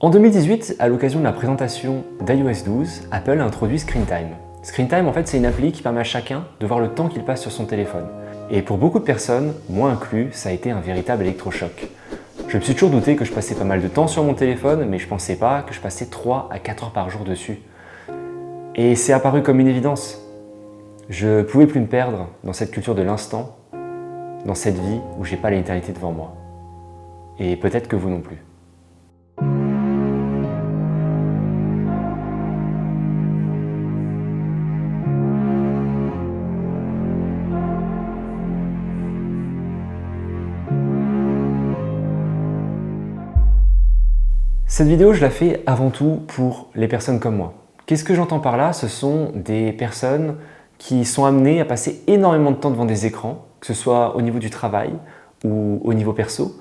En 2018, à l'occasion de la présentation d'iOS 12, Apple a introduit Screen Time. Screen Time, en fait, c'est une appli qui permet à chacun de voir le temps qu'il passe sur son téléphone. Et pour beaucoup de personnes, moi inclus, ça a été un véritable électrochoc. Je me suis toujours douté que je passais pas mal de temps sur mon téléphone, mais je pensais pas que je passais 3 à 4 heures par jour dessus. Et c'est apparu comme une évidence. Je pouvais plus me perdre dans cette culture de l'instant, dans cette vie où j'ai pas l'éternité devant moi. Et peut-être que vous non plus. Cette vidéo, je la fais avant tout pour les personnes comme moi. Qu'est-ce que j'entends par là? Ce sont des personnes qui sont amenées à passer énormément de temps devant des écrans, que ce soit au niveau du travail ou au niveau perso,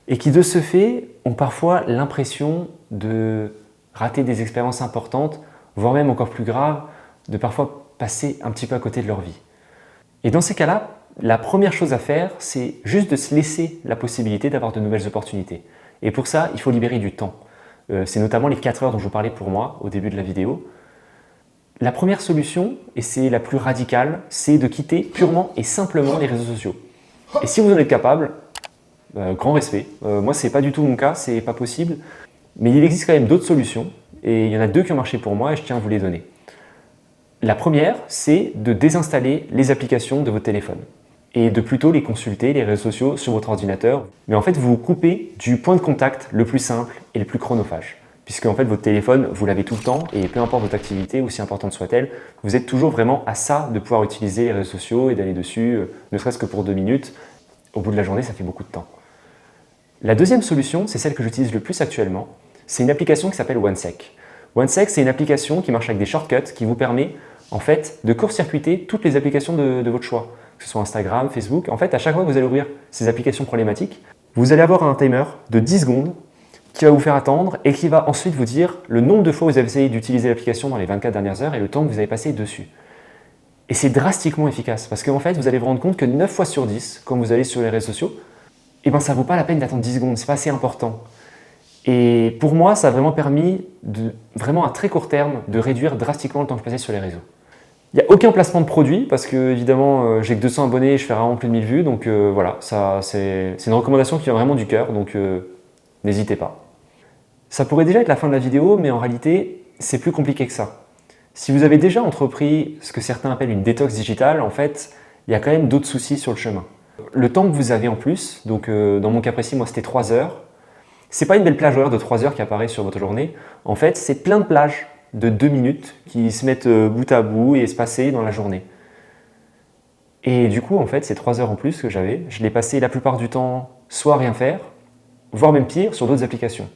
et qui de ce fait ont parfois l'impression de rater des expériences importantes, voire même encore plus grave, de parfois passer un petit peu à côté de leur vie. Et dans ces cas-là, la première chose à faire, c'est juste de se laisser la possibilité d'avoir de nouvelles opportunités. Et pour ça, il faut libérer du temps. C'est notamment les 4 heures dont je vous parlais pour moi au début de la vidéo. La première solution, et c'est la plus radicale, c'est de quitter purement et simplement les réseaux sociaux. Et si vous en êtes capable, grand respect. Moi, c'est pas du tout mon cas, c'est pas possible. Mais il existe quand même d'autres solutions, et il y en a 2 qui ont marché pour moi et je tiens à vous les donner. La première, c'est de désinstaller les applications de votre téléphone et de plutôt les consulter, les réseaux sociaux, sur votre ordinateur. Mais en fait, vous vous coupez du point de contact le plus simple et le plus chronophage. Puisque en fait, votre téléphone, vous l'avez tout le temps et peu importe votre activité, aussi importante soit-elle, vous êtes toujours vraiment à ça de pouvoir utiliser les réseaux sociaux et d'aller dessus, ne serait-ce que pour 2 minutes. Au bout de la journée, ça fait beaucoup de temps. La deuxième solution, c'est celle que j'utilise le plus actuellement. C'est une application qui s'appelle OneSec. OneSec, c'est une application qui marche avec des shortcuts qui vous permet en fait de court-circuiter toutes les applications de votre choix. Que ce soit Instagram, Facebook, en fait, à chaque fois que vous allez ouvrir ces applications problématiques, vous allez avoir un timer de 10 secondes qui va vous faire attendre et qui va ensuite vous dire le nombre de fois où vous avez essayé d'utiliser l'application dans les 24 dernières heures et le temps que vous avez passé dessus. Et c'est drastiquement efficace parce qu'en fait, vous allez vous rendre compte que 9 fois sur 10, quand vous allez sur les réseaux sociaux, eh ben, ça ne vaut pas la peine d'attendre 10 secondes, c'est pas assez important. Et pour moi, ça a vraiment permis, vraiment à très court terme, de réduire drastiquement le temps que je passais sur les réseaux. Il n'y a aucun placement de produit parce que évidemment j'ai que 200 abonnés et je fais rarement plus de 1000 vues, donc voilà, c'est une recommandation qui vient vraiment du cœur, donc n'hésitez pas. Ça pourrait déjà être la fin de la vidéo, mais en réalité c'est plus compliqué que ça. Si vous avez déjà entrepris ce que certains appellent une détox digitale, en fait il y a quand même d'autres soucis sur le chemin. Le temps que vous avez en plus, donc dans mon cas précis moi c'était 3 heures, c'est pas une belle plage horaire de 3 heures qui apparaît sur votre journée, en fait c'est plein de plages de 2 minutes qui se mettent bout à bout et espacées dans la journée. Et du coup, en fait, ces 3 heures en plus que j'avais, je les passais la plupart du temps soit à rien faire, voire même pire, sur d'autres applications.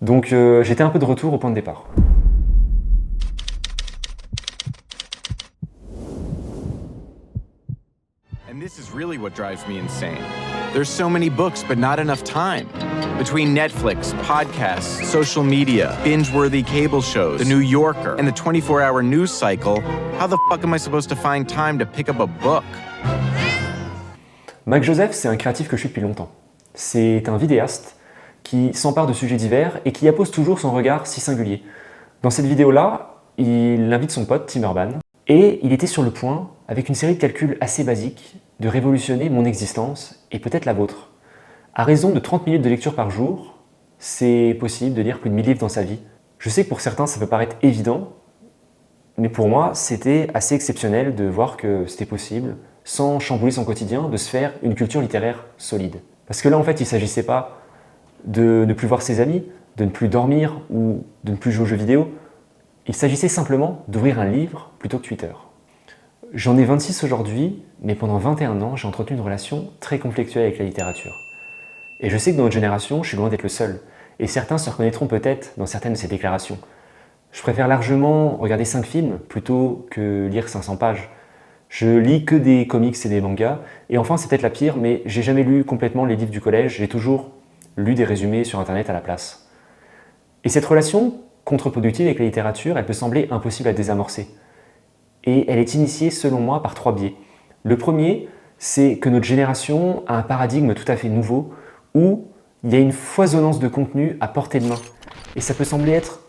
Donc j'étais un peu de retour au point de départ. And this is really what drives me insane. There's so many books, but not enough time. Between Netflix, podcasts, social media, binge-worthy cable shows, The New Yorker, and the 24-hour news cycle, how the fuck am I supposed to find time to pick up a book? Mac Joseph, c'est un créatif que je suis depuis longtemps. C'est un vidéaste qui s'empare de sujets divers et qui appose toujours son regard si singulier. Dans cette vidéo-là, il invite son pote Tim Urban et il était sur le point, avec une série de calculs assez basiques, de révolutionner mon existence et peut-être la vôtre. À raison de 30 minutes de lecture par jour, c'est possible de lire plus de 1000 livres dans sa vie. Je sais que pour certains ça peut paraître évident, mais pour moi c'était assez exceptionnel de voir que c'était possible, sans chambouler son quotidien, de se faire une culture littéraire solide. Parce que là en fait il ne s'agissait pas de ne plus voir ses amis, de ne plus dormir ou de ne plus jouer aux jeux vidéo, il s'agissait simplement d'ouvrir un livre plutôt que Twitter. J'en ai 26 aujourd'hui, mais pendant 21 ans j'ai entretenu une relation très conflictuelle avec la littérature. Et je sais que dans notre génération, je suis loin d'être le seul. Et certains se reconnaîtront peut-être dans certaines de ces déclarations. Je préfère largement regarder 5 films plutôt que lire 500 pages. Je lis que des comics et des mangas. Et enfin, c'est peut-être la pire, mais j'ai jamais lu complètement les livres du collège. J'ai toujours lu des résumés sur Internet à la place. Et cette relation contre-productive avec la littérature, elle peut sembler impossible à désamorcer. Et elle est initiée, selon moi, par 3 biais. Le premier, c'est que notre génération a un paradigme tout à fait nouveau où il y a une foisonnance de contenu à portée de main. Et ça peut sembler être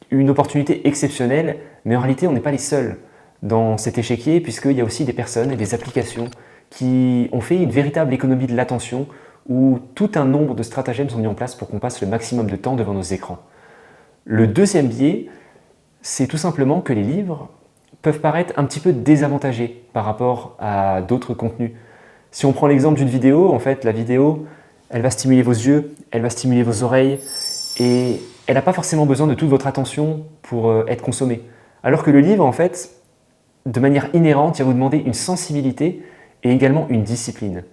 une opportunité exceptionnelle, mais en réalité, on n'est pas les seuls dans cet échiquier, puisqu'il y a aussi des personnes et des applications qui ont fait une véritable économie de l'attention, où tout un nombre de stratagèmes sont mis en place pour qu'on passe le maximum de temps devant nos écrans. Le deuxième biais, c'est tout simplement que les livres peuvent paraître un petit peu désavantagés par rapport à d'autres contenus. Si on prend l'exemple d'une vidéo, en fait, la vidéo, elle va stimuler vos yeux, elle va stimuler vos oreilles, et elle n'a pas forcément besoin de toute votre attention pour être consommée. Alors que le livre, en fait, de manière inhérente, il va vous demander une sensibilité et également une discipline.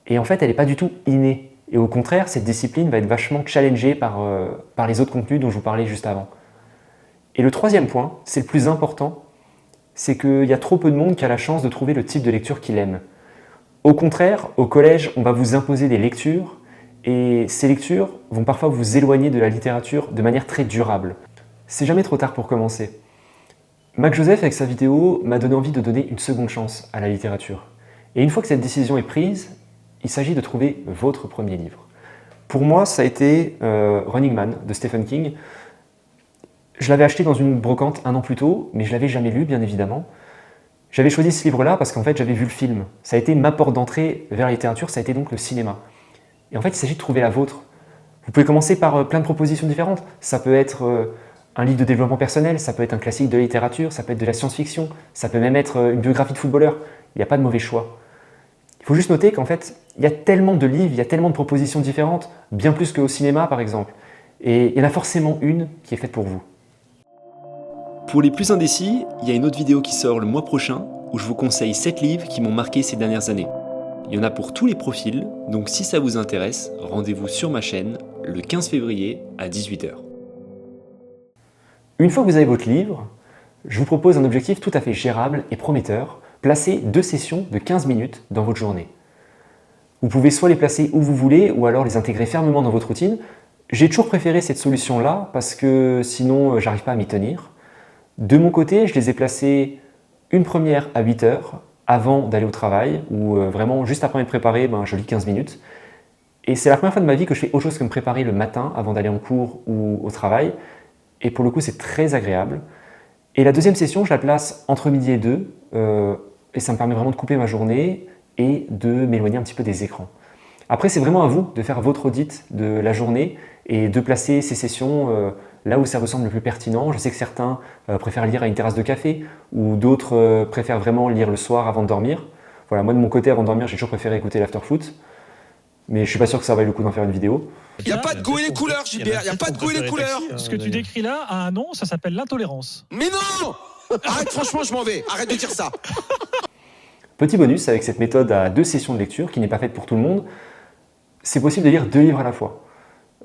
Et en fait, elle n'est pas du tout innée. Et au contraire, cette discipline va être vachement challengée par les autres contenus dont je vous parlais juste avant. Et le troisième point, c'est le plus important, c'est qu'il y a trop peu de monde qui a la chance de trouver le type de lecture qu'il aime. Au contraire, au collège, on va vous imposer des lectures, et ces lectures vont parfois vous éloigner de la littérature de manière très durable. C'est jamais trop tard pour commencer. Mac Joseph, avec sa vidéo, m'a donné envie de donner une seconde chance à la littérature. Et une fois que cette décision est prise, il s'agit de trouver votre premier livre. Pour moi, ça a été Running Man de Stephen King. Je l'avais acheté dans une brocante 1 an plus tôt, mais je ne l'avais jamais lu, bien évidemment. J'avais choisi ce livre-là parce qu'en fait, j'avais vu le film. Ça a été ma porte d'entrée vers la littérature, ça a été donc le cinéma. Et en fait, il s'agit de trouver la vôtre. Vous pouvez commencer par plein de propositions différentes. Ça peut être un livre de développement personnel, ça peut être un classique de littérature, ça peut être de la science-fiction, ça peut même être une biographie de footballeur. Il n'y a pas de mauvais choix. Il faut juste noter qu'en fait, il y a tellement de livres, il y a tellement de propositions différentes, bien plus qu'au cinéma par exemple. Et il y en a forcément une qui est faite pour vous. Pour les plus indécis, il y a une autre vidéo qui sort le mois prochain où je vous conseille 7 livres qui m'ont marqué ces dernières années. Il y en a pour tous les profils, donc si ça vous intéresse, rendez-vous sur ma chaîne le 15 février à 18h. Une fois que vous avez votre livre, je vous propose un objectif tout à fait gérable et prometteur. Placez 2 sessions de 15 minutes dans votre journée. Vous pouvez soit les placer où vous voulez, ou alors les intégrer fermement dans votre routine. J'ai toujours préféré cette solution-là, parce que sinon, j'arrive pas à m'y tenir. De mon côté, je les ai placés une première à 8 heures, avant d'aller au travail, ou vraiment juste après m'être préparé, je lis 15 minutes. Et c'est la première fois de ma vie que je fais autre chose que me préparer le matin avant d'aller en cours ou au travail. Et pour le coup, c'est très agréable. Et la deuxième session, je la place entre midi et 2, et ça me permet vraiment de couper ma journée et de m'éloigner un petit peu des écrans. Après, c'est vraiment à vous de faire votre audit de la journée et de placer ces sessions là où ça vous semble le plus pertinent. Je sais que certains préfèrent lire à une terrasse de café, ou d'autres préfèrent vraiment lire le soir avant de dormir. Voilà, moi de mon côté, avant de dormir, j'ai toujours préféré écouter l'afterfoot, mais je suis pas sûr que ça vaille le coup d'en faire une vidéo. Il n'y a pas de goût et les couleurs, JBR, il n'y a pas de goût et les couleurs. Ce que tu décris là a un nom, ça s'appelle l'intolérance. Mais non! Arrête, franchement, je m'en vais. Arrête de dire ça. Petit bonus, avec cette méthode à 2 sessions de lecture, qui n'est pas faite pour tout le monde, c'est possible de lire 2 livres à la fois.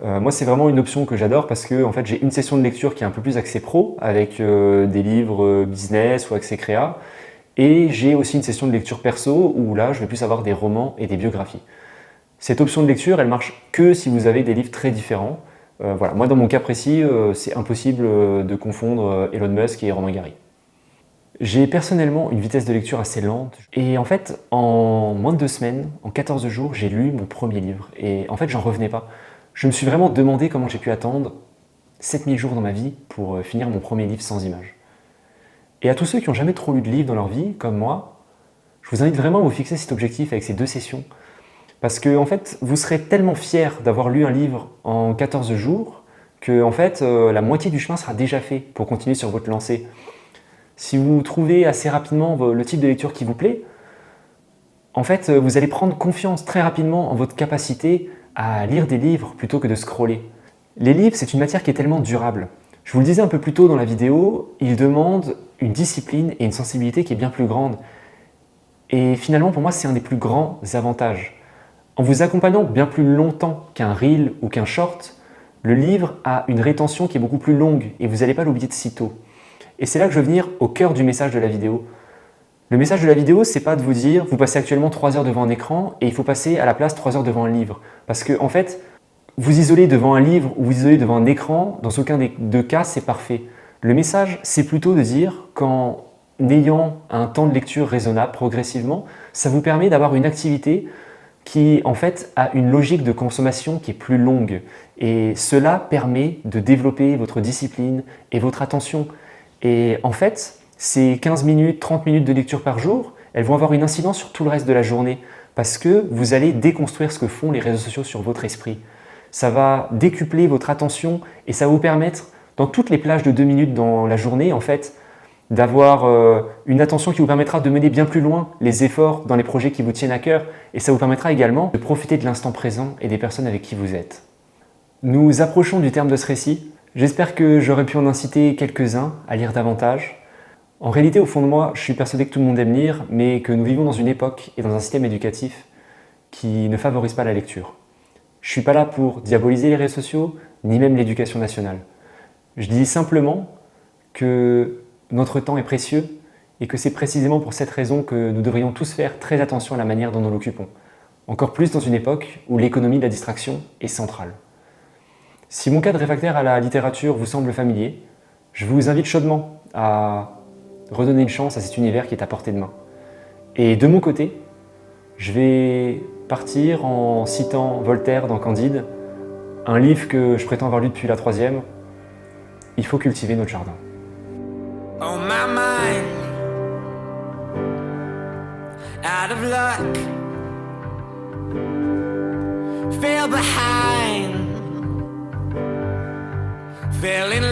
Moi, c'est vraiment une option que j'adore parce que en fait, j'ai une session de lecture qui est un peu plus axée pro, avec des livres business ou axés créa, et j'ai aussi une session de lecture perso où là, je vais plus avoir des romans et des biographies. Cette option de lecture, elle marche que si vous avez des livres très différents. Voilà. Moi, dans mon cas précis, c'est impossible de confondre Elon Musk et Romain Gary. J'ai personnellement une vitesse de lecture assez lente, et en fait, en moins de 2 semaines, en 14 jours, j'ai lu mon premier livre, et en fait, j'en revenais pas. Je me suis vraiment demandé comment j'ai pu attendre 7000 jours dans ma vie pour finir mon premier livre sans images. Et à tous ceux qui n'ont jamais trop lu de livres dans leur vie, comme moi, je vous invite vraiment à vous fixer cet objectif avec ces 2 sessions, parce que en fait, vous serez tellement fiers d'avoir lu un livre en 14 jours que en fait, la moitié du chemin sera déjà fait pour continuer sur votre lancée. Si vous trouvez assez rapidement le type de lecture qui vous plaît, en fait, vous allez prendre confiance très rapidement en votre capacité à lire des livres plutôt que de scroller. Les livres, c'est une matière qui est tellement durable. Je vous le disais un peu plus tôt dans la vidéo, ils demandent une discipline et une sensibilité qui est bien plus grande. Et finalement, pour moi, c'est un des plus grands avantages. En vous accompagnant bien plus longtemps qu'un reel ou qu'un short, le livre a une rétention qui est beaucoup plus longue et vous n'allez pas l'oublier de sitôt. Et c'est là que je veux venir au cœur du message de la vidéo. Le message de la vidéo, c'est pas de vous dire, vous passez actuellement 3 heures devant un écran et il faut passer à la place 3 heures devant un livre. Parce que, en fait, vous isoler devant un livre ou vous isoler devant un écran, dans aucun des 2 cas, c'est parfait. Le message, c'est plutôt de dire qu'en ayant un temps de lecture raisonnable progressivement, ça vous permet d'avoir une activité qui en fait a une logique de consommation qui est plus longue. Et cela permet de développer votre discipline et votre attention. Et en fait, ces 15 minutes, 30 minutes de lecture par jour, elles vont avoir une incidence sur tout le reste de la journée parce que vous allez déconstruire ce que font les réseaux sociaux sur votre esprit. Ça va décupler votre attention et ça va vous permettre, dans toutes les plages de 2 minutes dans la journée, en fait, d'avoir une attention qui vous permettra de mener bien plus loin les efforts dans les projets qui vous tiennent à cœur et ça vous permettra également de profiter de l'instant présent et des personnes avec qui vous êtes. Nous approchons du terme de ce récit. J'espère que j'aurais pu en inciter quelques-uns à lire davantage. En réalité, au fond de moi, je suis persuadé que tout le monde aime lire, mais que nous vivons dans une époque et dans un système éducatif qui ne favorise pas la lecture. Je ne suis pas là pour diaboliser les réseaux sociaux, ni même l'éducation nationale. Je dis simplement que notre temps est précieux et que c'est précisément pour cette raison que nous devrions tous faire très attention à la manière dont nous l'occupons. Encore plus dans une époque où l'économie de la distraction est centrale. Si mon cas de réfractaire à la littérature vous semble familier, je vous invite chaudement à redonner une chance à cet univers qui est à portée de main. Et de mon côté, je vais partir en citant Voltaire dans Candide, un livre que je prétends avoir lu depuis la 3e. Il faut cultiver notre jardin. On my mind, out of luck, fell behind, fell in